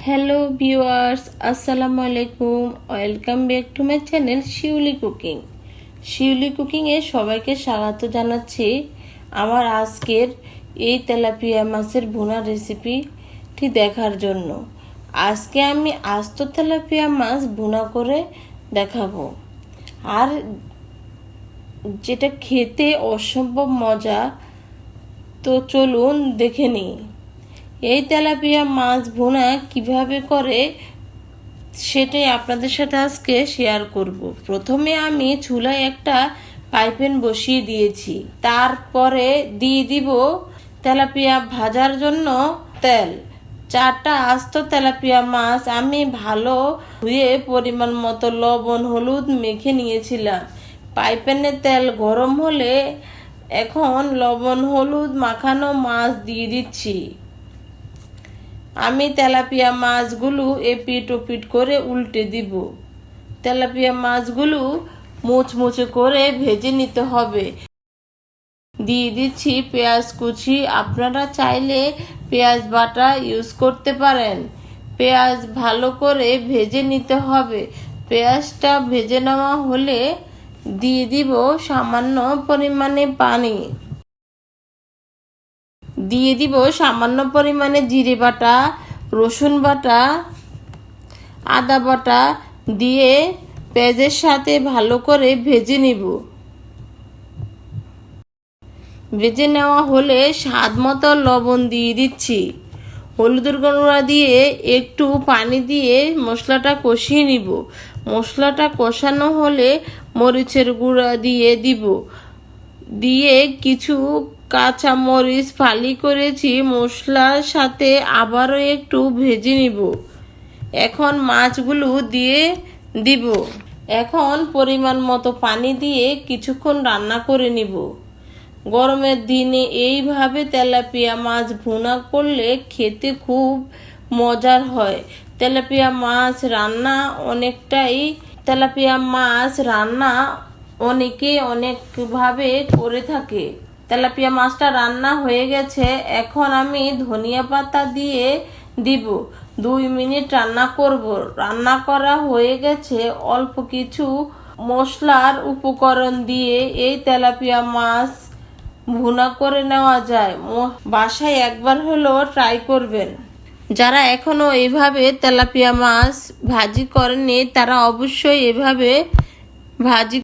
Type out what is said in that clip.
Hello viewers, আসসালামু আলাইকুম। Welcome back to my channel Shiuli cooking. Shiuli কুকিংয়ে সবাইকে স্বাগত জানাচ্ছি। আমার আজকের এই তেলাপিয়া মাছের ভুনা রেসিপিটি দেখার জন্য। আজকে আমি আস্ত তেলাপিয়া মাছ ভুনা করে দেখাবো, আর যেটা খেতে অসম্ভব মজা। তো চলুন দেখে নিই এই তেলাপিয়া মাছ ভুনা কিভাবে করে, সেটাই আপনাদের সাথে আজকে শেয়ার করব। প্রথমে আমি চুলায় একটা পাইপ্যান বসিয়ে দিয়েছি, তারপরে দিয়ে দিব তেলাপিয়া ভাজার জন্য তেল। 4টা আস্ত তেলাপিয়া মাছ আমি ভালো ধুয়ে পরিমাণ মতো লবণ হলুদ মেখে নিয়েছিলাম। পাইপ্যানে তেল গরম হলে এখন লবণ হলুদ মাখানো মাছ দিয়ে দিচ্ছি। আমি তেলাপিয়া মাছগুলো এপিট ওপিট করে উল্টে দিব। তেলাপিয়া মাছগুলো মুচমুচে করে ভেজে নিতে হবে। দিয়ে দিচ্ছি পেঁয়াজ কুচি, আপনারা চাইলে পেঁয়াজ বাটা ইউজ করতে পারেন। পেঁয়াজ ভালো করে ভেজে নিতে হবে। পেঁয়াজটা ভেজে নেওয়া হলে দিয়ে দিব সামান্য পরিমাণে পানি। দিয়ে দিব সামান্য পরিমাণে জিরে বাটা, রসুন বাটা, আদা বাটা দিয়ে পেঁয়াজের সাথে ভালো করে ভেজে নিব। ভেজে নেওয়া হলে স্বাদ মতো লবণ দিয়ে দিচ্ছি। হলুদের গুঁড়া দিয়ে একটু পানি দিয়ে মশলাটা কষিয়ে নিব। মশলাটা কষানো হলে মরিচের গুঁড়া দিয়ে দিব। দিয়ে কিছু কাঁচা মরিচ ফালি করেছি মশলার সাথে আবারও একটু ভেজে নিব। এখন মাছগুলো দিয়ে দিব। এখন পরিমাণ মতো পানি দিয়ে কিছুক্ষণ রান্না করে নিব। গরমের দিনে এইভাবে তেলাপিয়া মাছ ভুনা করলে খেতে খুব মজার হয়। তেলাপিয়া মাছ রান্না অনেকে অনেকভাবে করে থাকে। তেলাপিয়া মাছটা রান্না হয়ে গেছে, এখন আমি ধনিয়া পাতা দিয়ে দিব। 2 মিনিট রান্না করব। রান্না করা হয়ে গেছে। অল্প কিছু মশলার উপকরণ দিয়ে এই তেলাপিয়া মাছ ভুনা করে নেওয়া যায়। বাসায় একবার হলেও ট্রাই করবেন। যারা এখনো এইভাবে তেলাপিয়া মাছ ভাজি করেননি তারা অবশ্যই এভাবে ভাজি